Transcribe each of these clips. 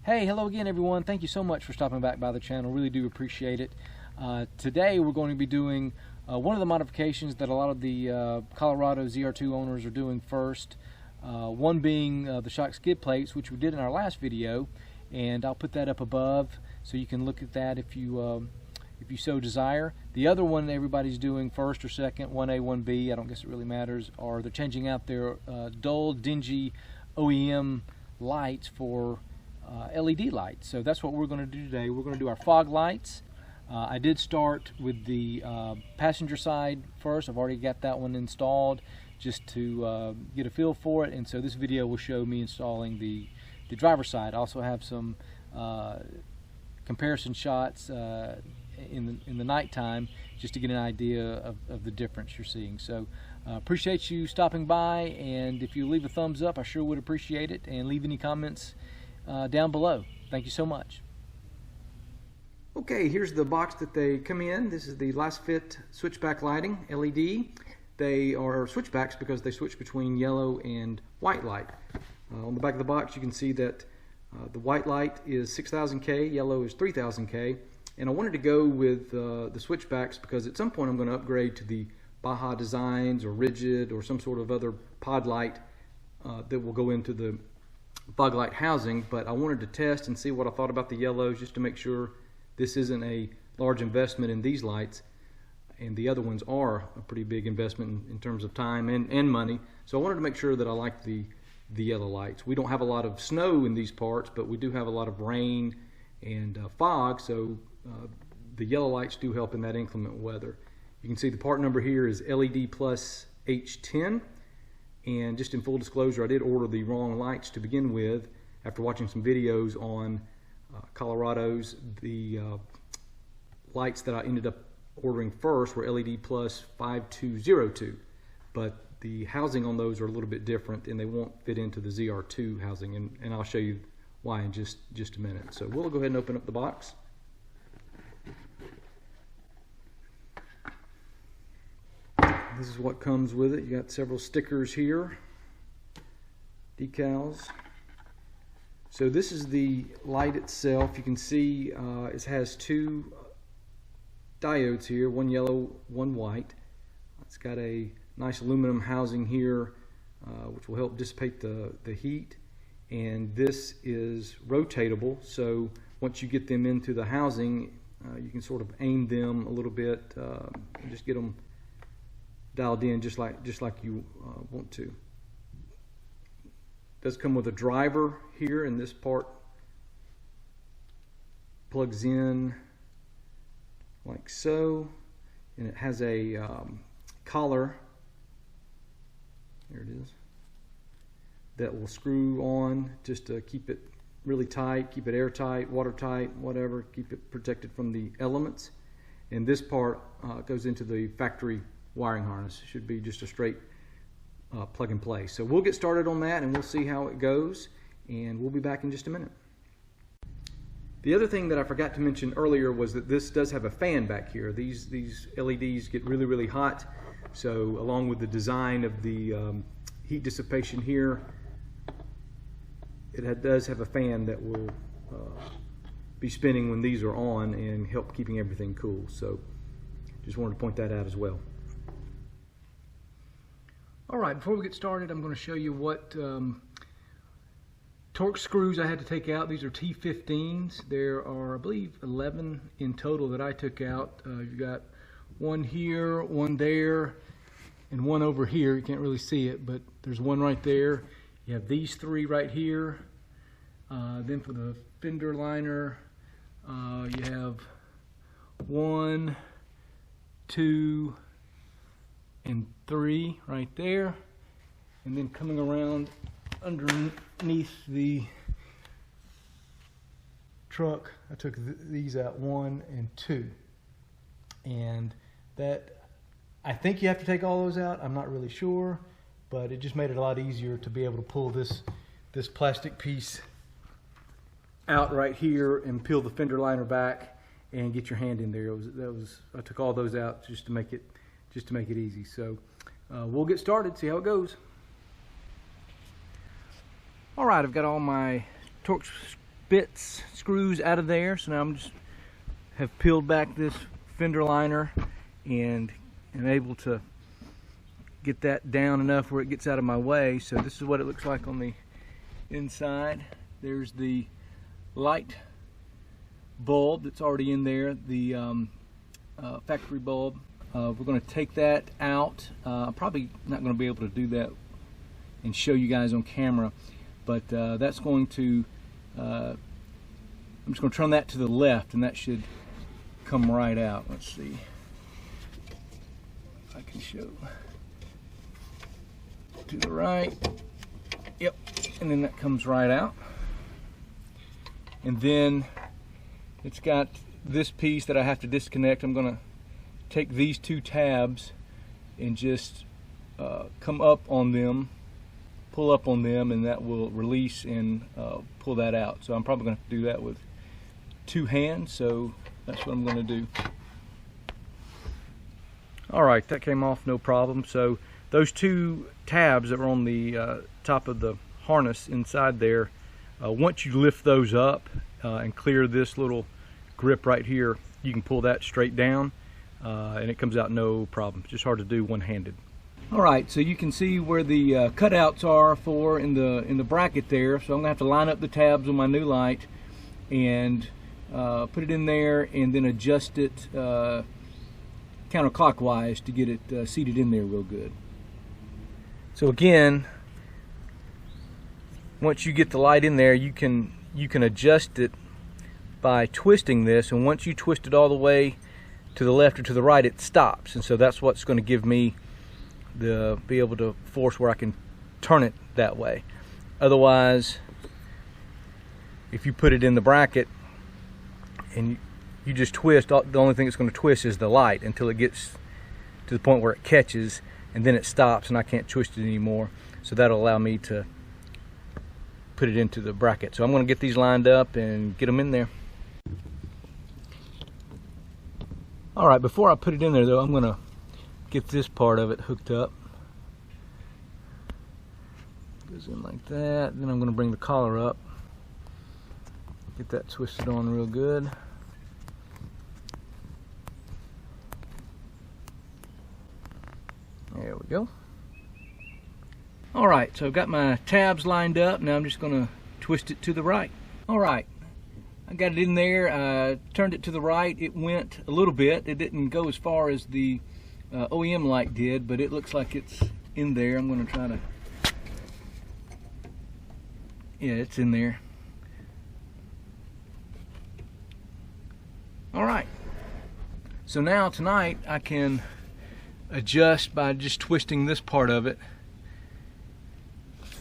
Hey, hello again everyone. Thank you so much for stopping back by the channel. Really do appreciate it. Today we're going to be doing one of the modifications that a lot of the Colorado ZR2 owners are doing first. One being the shock skid plates, which we did in our last video, and I'll put that up above so you can look at that if you so desire. The other one everybody's doing first or second, 1A, 1B, I don't guess it really matters, are they're changing out their dull, dingy OEM lights for LED lights. So that's what we're going to do today. We're going to do our fog lights. I did start with the passenger side first. I've already got that one installed just to get a feel for it, and so this video will show me installing the driver's side. I also have some comparison shots in the nighttime just to get an idea of the difference you're seeing. So appreciate you stopping by, and if you leave a thumbs up, I sure would appreciate it, and leave any comments down below. Thank you so much. Okay, here's the box that they come in. This is the Lasfit switchback lighting, LED. They are switchbacks because they switch between yellow and white light. On the back of the box you can see that the white light is 6000K, yellow is 3000K, and I wanted to go with the switchbacks because at some point I'm going to upgrade to the Baja Designs or Rigid or some sort of other pod light that will go into the fog light housing, but I wanted to test and see what I thought about the yellows just to make sure this isn't a large investment in these lights, and the other ones are a pretty big investment in terms of time and money. So I wanted to make sure that I like the yellow lights. We don't have a lot of snow in these parts, but we do have a lot of rain and fog, so the yellow lights do help in that inclement weather. You can see the part number here is LED plus H10. And just in full disclosure, I did order the wrong lights to begin with. After watching some videos on Colorado's, the lights that I ended up ordering first were LED plus 5202. But the housing on those are a little bit different, and they won't fit into the ZR2 housing, and I'll show you why in just a minute. So we'll go ahead and open up the box. This is what comes with it. You got several stickers here, decals. So this is the light itself. You can see it has two diodes here, one yellow, one white. It's got a nice aluminum housing here, which will help dissipate the heat. And this is rotatable, so once you get them into the housing, you can sort of aim them a little bit and just get them dialed in just like you want to. It does come with a driver here, and this part plugs in like so, and it has a collar, there it is, that will screw on just to keep it really tight, keep it airtight, watertight, whatever, keep it protected from the elements. And this part goes into the factory wiring harness. It should be just a straight plug and play. So we'll get started on that and we'll see how it goes, and we'll be back in just a minute. The other thing that I forgot to mention earlier was that this does have a fan back here. These LEDs get really hot, so along with the design of the heat dissipation here, it does have a fan that will be spinning when these are on and help keeping everything cool. So just wanted to point that out as well. Alright, before we get started, I'm going to show you what torque screws I had to take out. These are T15s. There are, I believe, 11 in total that I took out. You've got one here, one there, and one over here. You can't really see it, but there's one right there. You have these three right here. Then for the fender liner, you have 1, 2, and 3 right there, and then coming around underneath the truck, I took these out, 1 and 2, and that, I think you have to take all those out. I'm not really sure, but it just made it a lot easier to be able to pull this plastic piece out right here and peel the fender liner back and get your hand in there. I took all those out just to make it easy. So we'll get started, see how it goes. All right, I've got all my torque Lasfit screws out of there. So now I'm just have peeled back this fender liner and am able to get that down enough where it gets out of my way. So this is what it looks like on the inside. There's the light bulb that's already in there, the factory bulb. We're going to take that out. I'm probably not going to be able to do that and show you guys on camera, but that's going to, I'm just going to turn that to the left and that should come right out. Let's see if I can show. To the right, yep, and then that comes right out. And then it's got this piece that I have to disconnect. I'm going to take these two tabs and just come up on them, pull up on them, and that will release and pull that out. So I'm probably going to have to do that with two hands, so that's what I'm going to do. Alright, that came off no problem. So those two tabs that were on the top of the harness inside there, once you lift those up and clear this little grip right here, you can pull that straight down and it comes out no problem. It's just hard to do one-handed. Alright, so you can see where the cutouts are for in the bracket there. So I'm going to have to line up the tabs on my new light and put it in there and then adjust it counterclockwise to get it seated in there real good. So again, once you get the light in there, you can adjust it by twisting this, and once you twist it all the way to the left or to the right, it stops. And so that's what's going to give me be able to force where I can turn it that way. Otherwise, if you put it in the bracket and you just twist, the only thing that's going to twist is the light until it gets to the point where it catches, and then it stops and I can't twist it anymore. So that'll allow me to put it into the bracket. So I'm going to get these lined up and get them in there. Alright, before I put it in there though, I'm going to get this part of it hooked up. Goes in like that. Then I'm going to bring the collar up. Get that twisted on real good. There we go. Alright, so I've got my tabs lined up. Now I'm just going to twist it to the right. Alright, I got it in there. I turned it to the right. It went a little bit. It didn't go as far as the OEM light did, but it looks like it's in there. I'm going to try to... Yeah, it's in there. Alright, so now tonight I can adjust by just twisting this part of it.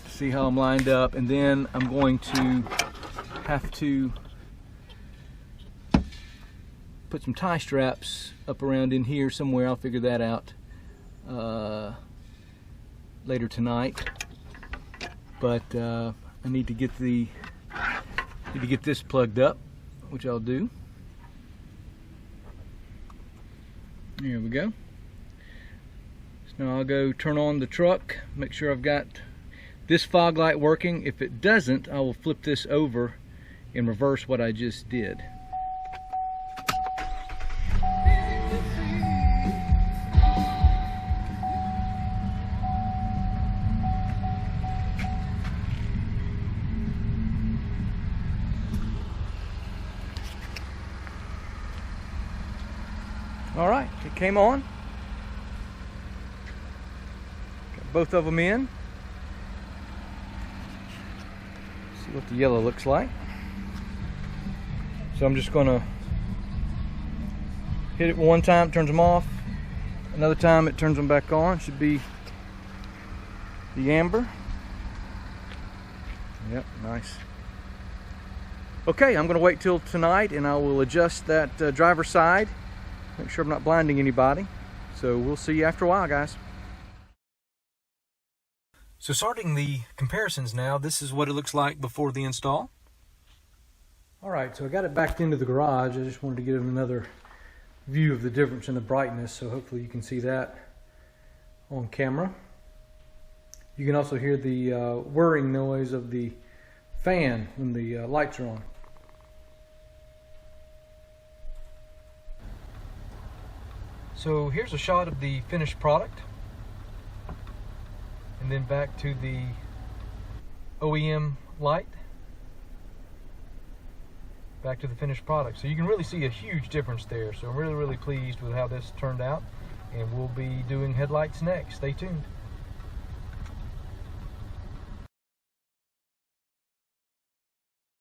See how I'm lined up, and then I'm going to have to put some tie straps up around in here somewhere. I'll figure that out later tonight. But I need to get this plugged up, which I'll do. There we go. So now I'll go turn on the truck, make sure I've got this fog light working. If it doesn't, I will flip this over and reverse what I just did. Alright, it came on. Got both of them in. See what the yellow looks like. So I'm just going to hit it one time, turns them off. Another time it turns them back on. Should be the amber. Yep, nice. Okay, I'm going to wait till tonight and I will adjust that driver's side. Make sure I'm not blinding anybody. So we'll see you after a while, guys. So starting the comparisons now, this is what it looks like before the install. Alright, so I got it backed into the garage. I just wanted to give another view of the difference in the brightness, so hopefully you can see that on camera. You can also hear the whirring noise of the fan when the lights are on. So here's a shot of the finished product, and then back to the OEM light, back to the finished product. So you can really see a huge difference there. So I'm really pleased with how this turned out, and we'll be doing headlights next. Stay tuned.